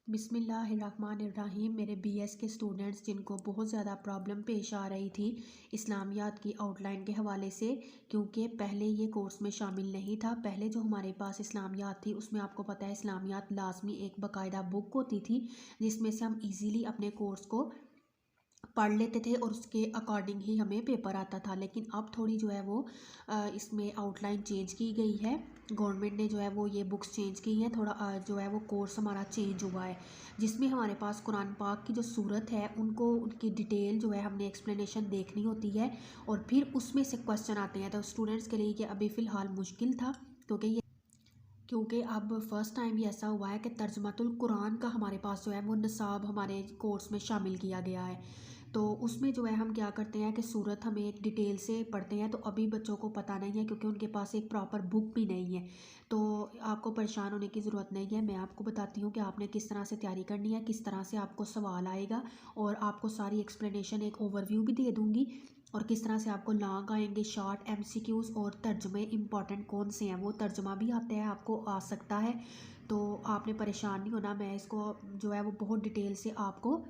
बिस्मिल्लाहिर्रहमानिर्रहीम। मेरे बीएस के स्टूडेंट्स जिनको बहुत ज़्यादा प्रॉब्लम पेश आ रही थी इस्लामियात की आउटलाइन के हवाले से, क्योंकि पहले ये कोर्स में शामिल नहीं था। पहले जो हमारे पास इस्लामियात थी उसमें आपको पता है इस्लामियात लाजमी एक बाकायदा बुक होती थी जिसमें से हम इजीली अपने कोर्स को पढ़ लेते थे और उसके अकॉर्डिंग ही हमें पेपर आता था। लेकिन अब थोड़ी जो है वो इसमें आउटलाइन चेंज की गई है। गवर्नमेंट ने जो है वो ये बुक्स चेंज की हैं। थोड़ा जो है वो कोर्स हमारा चेंज हुआ है जिसमें हमारे पास कुरान पाक की जो सूरत है उनको उनकी डिटेल जो है हमने एक्सप्लेनेशन देखनी होती है और फिर उसमें से क्वेश्चन आते हैं। तो स्टूडेंट्स के लिए ये अभी फ़िलहाल मुश्किल था क्योंकि अब फ़र्स्ट टाइम ही ऐसा हुआ है कि तर्जमातुल कुरान का हमारे पास जो है वो निसाब हमारे कोर्स में शामिल किया गया है। तो उसमें जो है हम क्या करते हैं कि सूरत हमें एक डिटेल से पढ़ते हैं। तो अभी बच्चों को पता नहीं है क्योंकि उनके पास एक प्रॉपर बुक भी नहीं है। तो आपको परेशान होने की ज़रूरत नहीं है। मैं आपको बताती हूँ कि आपने किस तरह से तैयारी करनी है, किस तरह से आपको सवाल आएगा और आपको सारी एक्सप्लेनेशन एक ओवरव्यू भी दे दूँगी और किस तरह से आपको लॉन्ग आएंगे, शॉर्ट एमसीक्यूज़ और तर्जमे इंपॉर्टेंट कौन से हैं। वो तर्जमा भी आते हैं, आपको आ सकता है। तो आपने परेशान नहीं होना, मैं इसको जो है वो बहुत डिटेल से आपको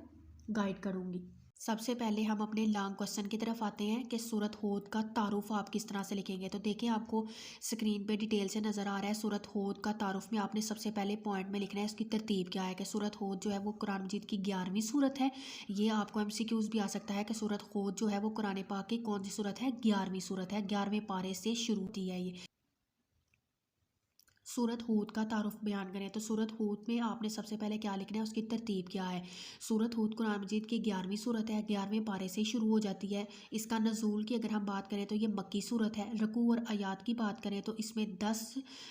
गाइड करूँगी। सबसे पहले हम अपने लॉन्ग क्वेश्चन की तरफ आते हैं कि सूरत होद का तारुफ आप किस तरह से लिखेंगे। तो देखिए आपको स्क्रीन पे डिटेल से नज़र आ रहा है। सूरत होद का तारुफ में आपने सबसे पहले पॉइंट में लिखना है इसकी तरतीब क्या है। कि सूरत होद जो है वो कुरान मजीद की 11वीं सूरत है। ये आपको एमसीक्यूज़ भी आ सकता है कि सूरत होद जो है वो कुरान पाक की कौन सी सूरत है, 11वीं सूरत है। 11वें पारे से शुरू होती है ये। सूरत हूद का तारुफ बयान करें। तो सूरत हूद में आपने सबसे पहले क्या लिखना है, उसकी तरतीब क्या है। सूरत हूद कुरान मजीद की 11वीं सूरत है, 11वें पारे से शुरू हो जाती है। इसका नज़ूल की अगर हम बात करें तो ये मक्की सूरत है। रकू और आयात की बात करें तो इसमें 10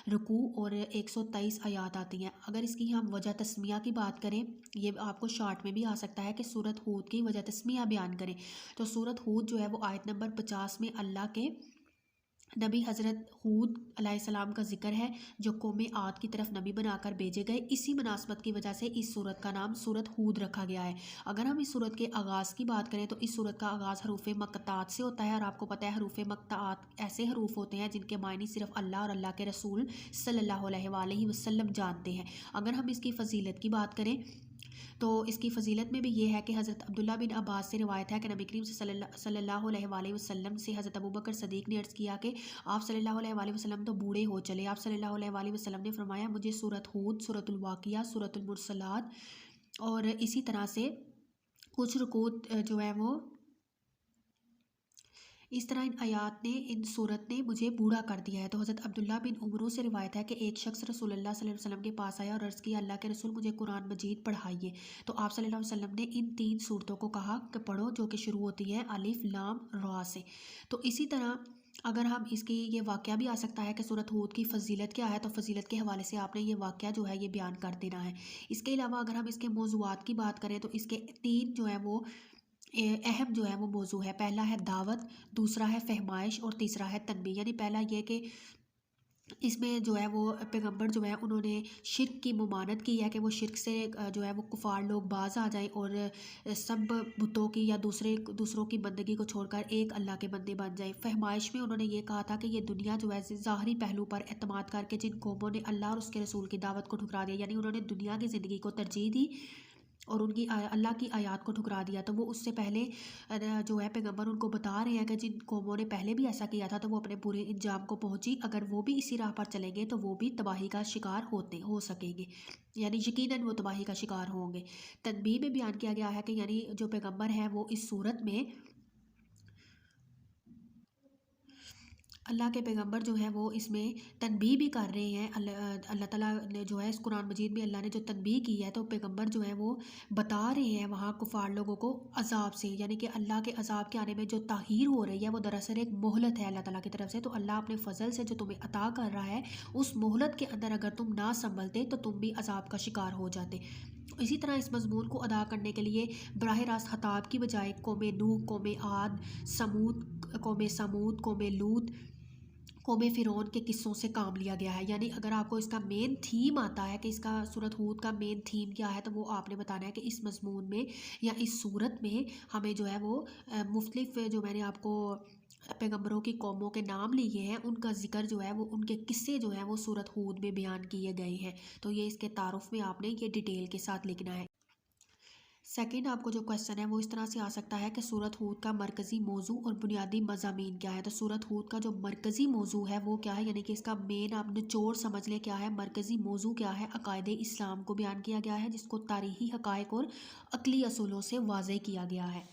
रकू और 123 आयात आती हैं। अगर इसकी हम वजह तस्मिया की बात करें, ये आपको शॉर्ट में भी आ सकता है कि सूरत हूद की वजह तस्मिया बयान करें। तो सूरत हूद जो है वो आयत नंबर 50 में अल्लाह के नबी हज़रत हूद अलैहिस्सलाम का जिक्र है जो कौम आद की तरफ नबी बनाकर भेजे गए। इसी मुनासबत की वजह से इस सूरत का नाम सूरत हूद रखा गया है। अगर हम इस सूरत के आगाज़ की बात करें तो इस सूरत का आगाज़ हरूफ मक़तात से होता है और आपको पता है हरूफ मक़तात ऐसे हरूफ होते हैं जिनके मायने सिर्फ अल्लाह और अल्लाह के रसूल सल्लल्लाहु अलैहि वसल्लम जानते हैं। अगर हम इसकी फ़जीलत की बात करें तो इसकी फ़जीलत में भी ये है कि हज़रत अब्दुल्ला बिन अब्बास से रिवायत है कि नबी करीम सल्लल्लाहु अलैहि वसल्लम से हज़रत अबू बकर सदीक़ ने अर्ज़ किया कि आप सल्लल्लाहु अलैहि वसल्लम तो बूढ़े हो चले। आप सल्लल्लाहु अलैहि वसल्लम ने फरमाया मुझे सूरत हूद, सूरतुल वाक़िया, सूरतुल मुरसलात और इसी तरह से कुछ रुकूत जो है वो इस तरह इन आयात ने, इन सूरत ने मुझे बूढ़ा कर दिया है। तो हज़रत अब्दुल्ला बिन उमरों से रिवायत है कि एक शख्स रसूलुल्लाह सल्लल्लाहु अलैहि वसल्लम के पास आया और अर्ज़ किया अल्लाह के रसूल मुझे कुरान मजीद पढ़ाइए। तो आप सल्लल्लाहु अलैहि वसल्लम ने इन 3 सूरतों को कहा कि पढ़ो जो कि शुरू होती हैं अलिफ लाम रा से। तो इसी तरह अगर हम इसकी ये वाक़या भी आ सकता है कि सूरत हूद की फ़जीलत क्या है, तो फ़जीलत के हवाले से आपने ये वाक़या जो है ये बयान कर देना है। इसके अलावा अगर हम इसके मौज़ूआत की बात करें तो इसके 3 जो है वो अहम जो है वो मौजू है। पहला है दावत, दूसरा है फहमाइश और तीसरा है तनबीह। यानी पहला ये कि इसमें जो है वो पैगंबर जो है उन्होंने शिर्क की मुमानत की है कि वो शिर्क से जो है वो कुफार लोग बाज आ जाएं और सब बुतों की या दूसरों की बंदगी को छोड़कर एक अल्लाह के बंदे बन जाएं। फहमाइश में उन्होंने ये कहा था कि ये दुनिया जो है ज़ाहरी पहलू पर एतमाद करके जिन कौमों ने अल्लाह और उसके रसूल की दावत को ठुकरा दिया, यानी उन्होंने दुनिया की ज़िंदगी को तरजीह दी और उनकी अल्लाह की आयत को ठुकरा दिया। तो वो उससे पहले जो है पैगंबर उनको बता रहे हैं कि जिन कौमों ने पहले भी ऐसा किया था तो वो अपने पूरे इंजाम को पहुंची, अगर वो भी इसी राह पर चलेंगे तो वो भी तबाही का शिकार हो सकेंगे, यानी यकीनन वो तबाही का शिकार होंगे। तनबीह में बयान किया गया है कि यानी जो पैगंबर हैं वो इस सूरत में अल्लाह के पैगंबर जो है वो इसमें तनबीह भी कर रहे हैं। अल्लाह ताला ने जो है इस कुरान मजीद में अल्लाह ने जो तनबीह की है तो पैगंबर जो है वो बता रहे हैं वहाँ कुफार लोगों को अजाब से, यानी कि अल्लाह के अजाब के आने में जो ताहीर हो रही है वो दरअसल एक मोहलत है अल्लाह ताला की तरफ से। तो अल्लाह अपने फ़ज़ल से जो तुम्हें अता कर रहा है उस मोहलत के अंदर अगर तुम ना संभलते तो तुम भी अजाब का शिकार हो जाते। इसी तरह इस मजमून को अदा करने के लिए बराह रास्त खताब की बजाय कौम नूह, कौम आद, समूद, कौम समूद, कौम लूत कौमे फ़िरौन के किस्सों से काम लिया गया है। यानी अगर आपको इसका मेन थीम आता है कि इसका सूरत हूद का मेन थीम क्या है, तो वो आपने बताना है कि इस मज़मून में या इस सूरत में हमें जो है वो मुख्तलिफ़ जो मैंने आपको पैगंबरों की कौमों के नाम लिए हैं उनका ज़िक्र जो है वो उनके किस्से जो है वो सूरत हूद में बयान किए गए हैं। तो ये इसके तारुफ में आपने ये डिटेल के साथ लिखना है। सेकंड आपको जो क्वेश्चन है वो इस तरह से आ सकता है कि सूरत हूद का मरकज़ी मौजू और बुनियादी मज़ामीन क्या है। तो सूरत हूद का जो मरकज़ी मौजू है वो क्या है, यानी कि इसका मेन आप निचोड़ समझ लें क्या है। मरकज़ी मौजू क्या है, अकायदे इस्लाम को बयान किया गया है जिसको तारीख़ी हक़ाइक़ और अक़ली असूलों से वाज़ेह किया गया है।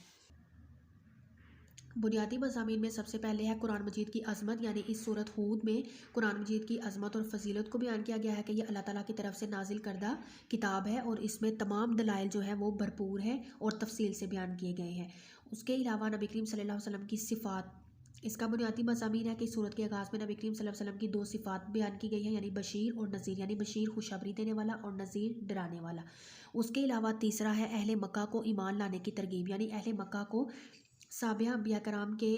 बुनियादी मज़ामीन में सबसे पहले है कुरान मजीद की अज़मत, यानी इस सूरत हूद में कुरान मजीद की अज़मत और फ़जीलत को बयान किया गया है कि यह अल्लाह ताला की तरफ से नाजिल करदा किताब है और इसमें तमाम दलाइल जो है वो भरपूर है और तफसील से बयान किए गए हैं। उसके अलावा नबी करीम सल्लल्लाहु अलैहि वसल्लम की सिफ़ात, इसका बुनियादी मज़ामीन है कि सूरत के आगाज़ में नबी करीम सल्लल्लाहु अलैहि वसल्लम की 2 सिफ़ात बयान की गई हैं, यानी बशीर और नज़ीर, यानी बशीर खुशखबरी देने वाला और नज़ीर डराने वाला। उसके अलावा तीसरा है अहले मक्का को ईमान लाने की तरगीब, यानी अहले मक्का को साबिया अम्बिया कराम के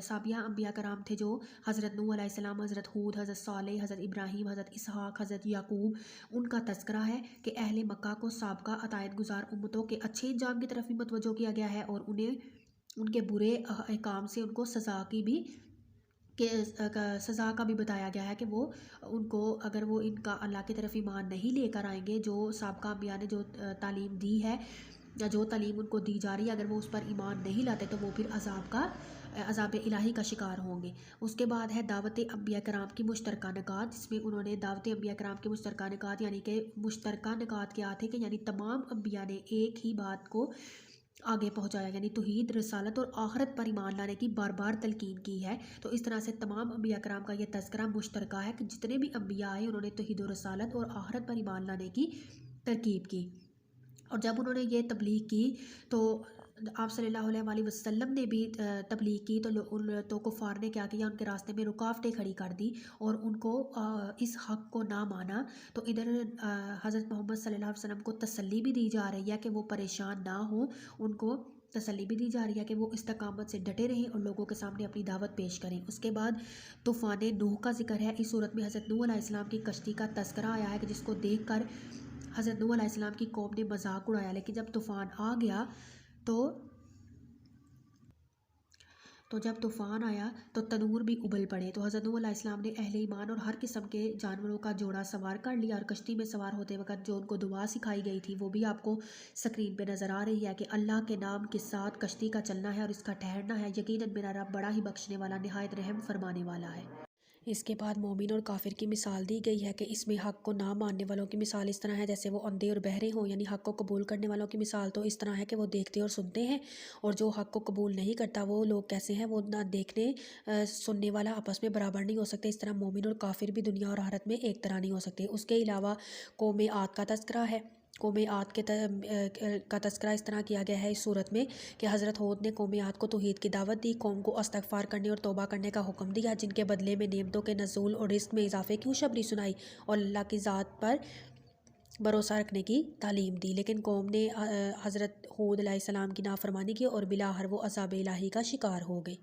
साबिया अम्बिया कराम थे जो हज़रत नूह अलैहिस्सलाम, हज़रत हूद, हज़रत सालेह, हज़रत इब्राहीम, हज़रत इसहाक, हज़रत याकूब, उनका तज़किरा है कि अहले मक्का को साबका अतायत गुज़ार उम्मतों के अच्छे इंजाम की तरफ भी मतवज्जो किया गया है और उन्हें उनके बुरे अहकाम से उनको सज़ा की भी के सज़ा का भी बताया गया है कि वो उनको अगर वो इनका अल्लाह की तरफ ईमान नहीं लेकर आएंगे, जो साबका अम्बिया ने जो तालीम दी है या जो तालीम उनको दी जा रही है, अगर वो उस पर ईमान नहीं लाते तो वो फिर अज़ाब इलाही का शिकार होंगे। उसके बाद है दावत अम्बिया कराम की मुश्तरका निकात, जिसमें उन्होंने दावत अम्बिया कराम की मुश्तरका निकात यानी कि मुश्तरका निकात क्या थे कि यानी तमाम अम्बिया ने एक ही बात को आगे पहुंचाया, यानी तौहीद, रिसालत और आखिरत पर ईमान लाने की बार बार तलकीन की है। तो इस तरह से तमाम अम्बिया कराम का यह तज़किरा मुश्तरका है कि जितने भी अम्बिया आए उन्होंने तौहीद और रिसालत और आखिरत पर ईमान लाने की तरकीब की। और जब उन्होंने ये तबलीग की तो आप सल्लल्लाहु अलैहि वसल्लम ने भी तबलीग की तो कुफ़ार ने क्या किया, उनके रास्ते में रुकावटें खड़ी कर दी और उनको इस हक़ को ना माना। तो इधर हज़रत मोहम्मद सल्लल्लाहु अलैहि वसल्लम को तसल्ली भी दी जा रही है कि वो परेशान ना हो, उनको तसल्ली भी दी जा रही है कि वो इस्तकामत से डटे रहें और लोगों के सामने अपनी दावत पेश करें। उसके बाद तूफ़ान नूह का जिक्र है। इस सूरत में हज़रत नूह अलैहिस्सलाम की कश्ती का तज़किरा आया है कि जिसको देख कर हज़रत नूह अलैहिस्सलाम की कौम ने मजाक उड़ाया, लेकिन जब तूफ़ान आ गया तो जब तूफ़ान आया तो तनूर भी उबल पड़े। तो हज़रत नूह अलैहिस्सलाम ने अहले ईमान और हर किस्म के जानवरों का जोड़ा सवार कर लिया और कश्ती में सवार होते वक्त जो उनको दुआ सिखाई गई थी वो भी आपको स्क्रीन पे नज़र आ रही है कि अल्लाह के नाम के साथ कश्ती का चलना है और इसका ठहरना है, यकीनन मेरा रब बड़ा ही बख्शने वाला निहायत रहम फरमाने वाला है। इसके बाद मोमिन और काफिर की मिसाल दी गई है कि इसमें हक़ को ना मानने वालों की मिसाल इस तरह है जैसे वो अंधे और बहरे हों, यानी हक़ को कबूल करने वालों की मिसाल तो इस तरह है कि वो देखते और सुनते हैं, और जो हक़ को कबूल नहीं करता वो लोग कैसे हैं, वो ना देखने सुनने वाला आपस में बराबर नहीं हो सकते। इस तरह मोमिन और काफिर भी दुनिया और आखिरत में एक तरह नहीं हो सकते। उसके अलावा कौम आद का तज़किरा है। कौम आद का तज़किरा इस तरह किया गया है इस सूरत में कि हज़रत हूद ने कौम आद को तौहीद की दावत दी, कौम को इस्तग़फ़ार करने और तौबा करने का हुक्म दिया, जिनके बदले में नेमतों के नज़ूल और रिज़्क़ में इजाफ़े की खुशखबरी सुनाई और अल्लाह की ज़ात पर भरोसा रखने की तालीम दी। लेकिन कौम ने हज़रत हूद अलैहिस्सलाम की नाफरमानी की और बिलाहर वो अज़ाब इलाही का शिकार हो गई।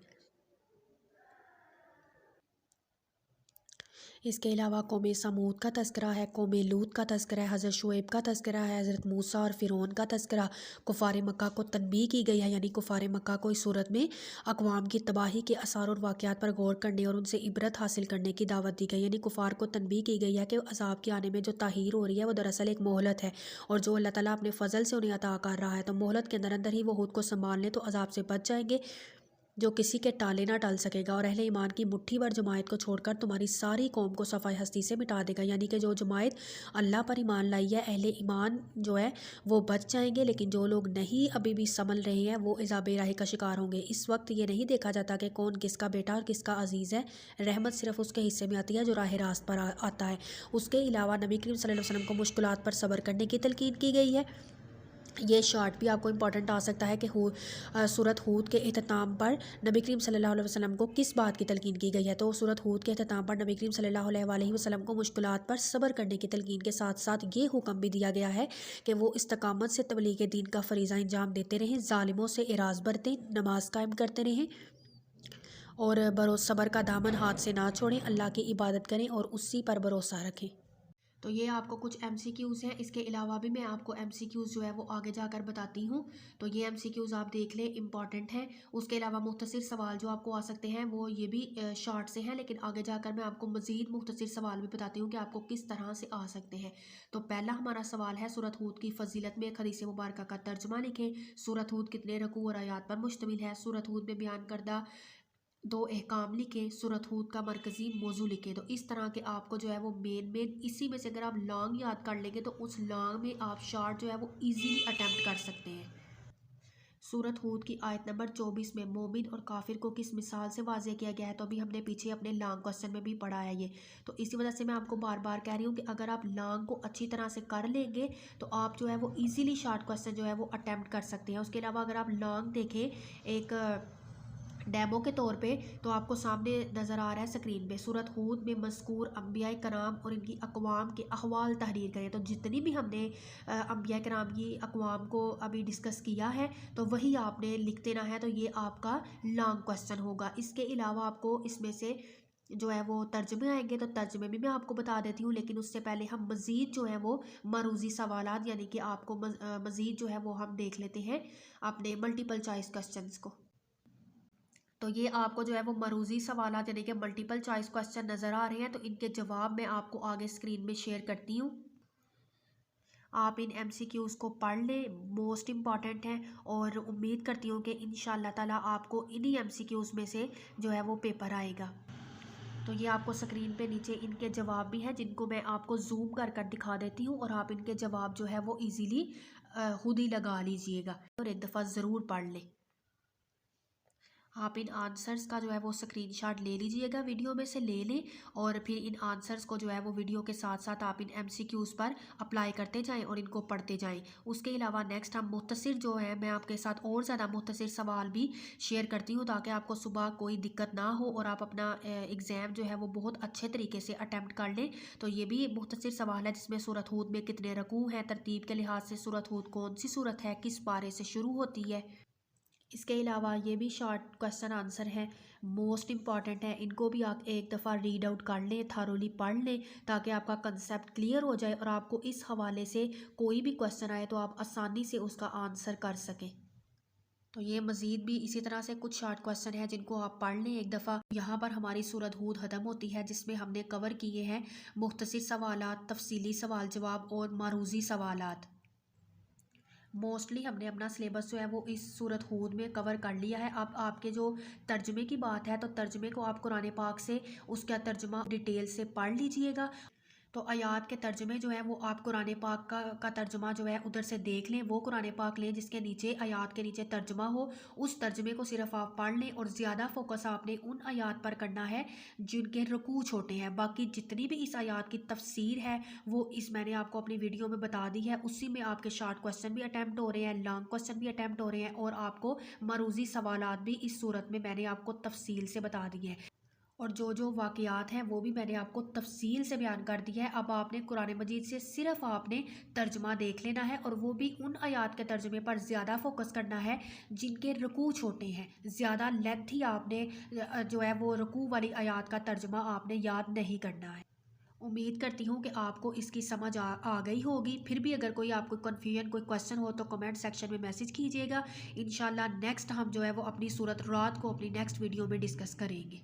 इसके अलावा कौम समूद का तज़किरा है, कौम लूत का तज़किरा है, हज़रत शुएब का तज़किरा है, हज़रत मूसा और फ़िरौन का तज़किरा। कुफ़ार मक्का को तनबीह की गई है, यानी कुफ़ार मक्का को इस सूरत में अक़वाम की तबाही के आसार और वाक़यात पर गौर करने और उनसे इबरत हासिल करने की दावत दी गई। यानी कुफ़ार को तनबीह की गई है कि अज़ाब के आने में जो ताहीर हो रही है वो दरअसल एक मोहलत है, और जो अल्लाह ताला अपने फ़ज़ल से उन्हें अता कर रहा है, तो मोहलत के अंदर अंदर ही वो खुद को संभाल लें तो अज़ाब से बच जाएंगे जो किसी के टाले ना टल सकेगा। और अहले ईमान की मुट्ठी भर जमायत को छोड़कर तुम्हारी सारी कौम को सफ़ाई हस्ती से मिटा देगा। यानी कि जो जमायत अल्लाह पर ईमान लाई है, अहले ईमान जो है वो बच जाएंगे, लेकिन जो लोग नहीं अभी भी संभल रहे हैं वो इज़ाब इलाही का शिकार होंगे। इस वक्त ये नहीं देखा जाता कि कौन किसका बेटा और किसका अजीज़ है, रहमत सिर्फ उसके हिस्से में आती है जो राह रास्त पर आता है। उसके अलावा नबी करीम सल्लल्लाहु अलैहि वसल्लम को मुश्किलात पर सब्र करने की तलकीन की गई है। ये शॉर्ट भी आपको इंपॉर्टेंट आ सकता है कि सूरत हूद के अख्ताम पर नबी करीम सल्लल्लाहु अलैहि वसल्लम को किस बात की तलकीन की गई है। तो सूरत हूद के अख्ताम पर नबी करीम सल्लल्लाहु अलैहि वसल्लम को मुश्किलात पर सब्र करने की तलकीन के साथ साथ ये हुक्म भी दिया गया है कि वो इस्तकामत से तबलीग दीन का फ़रीज़ा अंजाम देते रहें, ज़ालिमों से इराज़ बरतें, नमाज कायम करते रहें और सब्र का दामन हाथ से ना छोड़ें, अल्लाह की इबादत करें और उसी पर भरोसा रखें। तो ये आपको कुछ एमसीक्यूज़ हैं। इसके अलावा भी मैं आपको एमसीक्यूज़ जो है वो आगे जाकर बताती हूँ। तो ये एमसीक्यूज़ आप देख लें, इम्पॉर्टेंट हैं। उसके अलावा मुख्तसर सवाल जो आपको आ सकते हैं वो ये भी शॉर्ट से हैं, लेकिन आगे जाकर मैं आपको मज़ीद मुख्तसर सवाल भी बताती हूँ कि आपको किस तरह से आ सकते हैं। तो पहला हमारा सवाल है, सूरत हूद की फजीलत में एक हदीस मुबारक का तर्जुमा लिखें। सूरत हूद कितने रकू और आयात पर मुश्तमिल है? सूरत हूद में बयान करदा दो अहकाम लिखें। सूरत हूद का मरकज़ी मौजू लिखें। तो इस तरह के आपको जो है वो मेन इसी में से अगर आप लॉन्ग याद कर लेंगे तो उस लॉन्ग में आप शॉर्ट जो है वो इजीली अटेम्प्ट कर सकते हैं। सूरत हूद की आयत नंबर 24 में मोमिन और काफिर को किस मिसाल से वाज़े किया गया है? तो अभी हमने पीछे अपने लॉन्ग क्वेश्चन में भी पढ़ा है ये। तो इसी वजह से मैं आपको बार बार कह रही हूँ कि अगर आप लॉन्ग को अच्छी तरह से कर लेंगे तो आप जो है वो इजीली शॉर्ट क्वेश्चन जो है वो अटेम्प्ट कर सकते हैं। उसके अलावा अगर आप लॉन्ग देखें एक डेमो के तौर पे, तो आपको सामने नज़र आ रहा है स्क्रीन पे, सूरत हूद में मज़कूर अम्बिया कराम और इनकी अक़वाम के अहवाल तहरीर करें। तो जितनी भी हमने अम्बिया कराम की अक़वाम को अभी डिस्कस किया है तो वही आपने लिख देना है। तो ये आपका लॉन्ग क्वेश्चन होगा। इसके अलावा आपको इसमें से जो है वो तर्जमे आएंगे, तो तर्जमे भी मैं आपको बता देती हूँ, लेकिन उससे पहले हम मज़ीद जो है वो मरूजी सवालात यानी कि आपको मज़ीद जो है वो हम देख लेते हैं अपने मल्टीपल चॉइस क्वेश्चंस को। तो ये आपको जो है वो मरूजी सवाल यानी कि मल्टीपल चॉइस क्वेश्चन नज़र आ रहे हैं, तो इनके जवाब मैं आपको आगे स्क्रीन में शेयर करती हूँ। आप इन एमसीक्यूज़ को पढ़ लें, मोस्ट इम्पॉर्टेंट हैं, और उम्मीद करती हूँ कि इंशाल्लाह ताला आपको इन्हीं एमसीक्यूज़ में से जो है वो पेपर आएगा। तो ये आपको स्क्रीन पे नीचे इनके जवाब भी हैं जिनको मैं आपको जूम कर कर दिखा देती हूँ, और आप इनके जवाब जो है वो ईज़िली खुद ही लगा लीजिएगा और एक दफ़ा ज़रूर पढ़ लें। आप इन आंसर्स का जो है वो स्क्रीनशॉट ले लीजिएगा, वीडियो में से ले लें, और फिर इन आंसर्स को जो है वो वीडियो के साथ साथ आप इन एमसीक्यूज़ पर अप्लाई करते जाएं और इनको पढ़ते जाएं। उसके अलावा नेक्स्ट हम मुख्तसर जो है मैं आपके साथ और ज़्यादा मुख्तसर सवाल भी शेयर करती हूँ ताकि आपको सुबह कोई दिक्कत ना हो और आप अपना एग्ज़ाम जो है वो बहुत अच्छे तरीके से अटैम्प्ट कर लें। तो ये भी मुख्तसर सवाल है जिसमें सूरत हूद में कितने रकू हैं, तरतीब के लिहाज से सूरत हूद कौन सी सूरत है, किस पारे से शुरू होती है। इसके अलावा ये भी शॉर्ट क्वेश्चन आंसर है, मोस्ट इम्पॉर्टेंट है। इनको भी आप एक दफ़ा रीड आउट कर लें, थारोली पढ़ लें, ताकि आपका कंसेप्ट क्लियर हो जाए और आपको इस हवाले से कोई भी क्वेश्चन आए तो आप आसानी से उसका आंसर कर सकें। तो ये मज़ीद भी इसी तरह से कुछ शॉर्ट क्वेश्चन है जिनको आप पढ़ लें एक दफ़ा। यहाँ पर हमारी सूरत हूद ख़त्म होती है जिसमें हमने कवर किए हैं मुख्तसर सवालात, तफसीली सवाल जवाब और मारूजी सवालात। मोस्टली हमने अपना सिलेबस जो है वो इस सूरत हूद में कवर कर लिया है। अब आपके जो तर्जमे की बात है तो तर्जमे को आप कुरान पाक से उसका तर्जमा डिटेल से पढ़ लीजिएगा। तो आयात के तर्जमे जो है वो आप कुरान पाक का तर्जमा जो है उधर से देख लें, वो कुरान पाक लें जिसके नीचे आयात के नीचे तर्जमा हो, उस तर्जमे को सिर्फ आप पढ़ लें, और ज़्यादा फोकस आपने उन आयात पर करना है जिनके रुकू छोटे हैं। बाकी जितनी भी इस आयात की तफसीर है वो इस मैंने आपको अपनी वीडियो में बता दी है, उसी में आपके शॉर्ट क्वेश्चन भी अटैम्प्ट हो रहे हैं, लॉन्ग क्वेश्चन भी अटैम्प्ट हो रहे हैं, और आपको मरूजी सवालात भी इस सूरत में मैंने आपको तफसील से बता दी है, और जो जो वाक़यात हैं वो भी मैंने आपको तफसील से बयान कर दिया है। अब आपने कुरान मजीद से सिर्फ आपने तर्जमा देख लेना है, और वो भी उन आयात के तर्जमे पर ज़्यादा फोकस करना है जिनके रुकू छोटे हैं। ज़्यादा लेंथी आपने जो है वो रुकू वाली आयात का तर्जमा आपने याद नहीं करना है। उम्मीद करती हूँ कि आपको इसकी समझ आ गई होगी। फिर भी अगर कोई आपको कन्फ्यूजन, कोई क्वेश्चन हो तो कमेंट सेक्शन में मैसेज कीजिएगा। इंशाल्लाह नेक्स्ट हम जो है वो अपनी सूरत रात को अपनी नेक्स्ट वीडियो में डिस्कस करेंगे।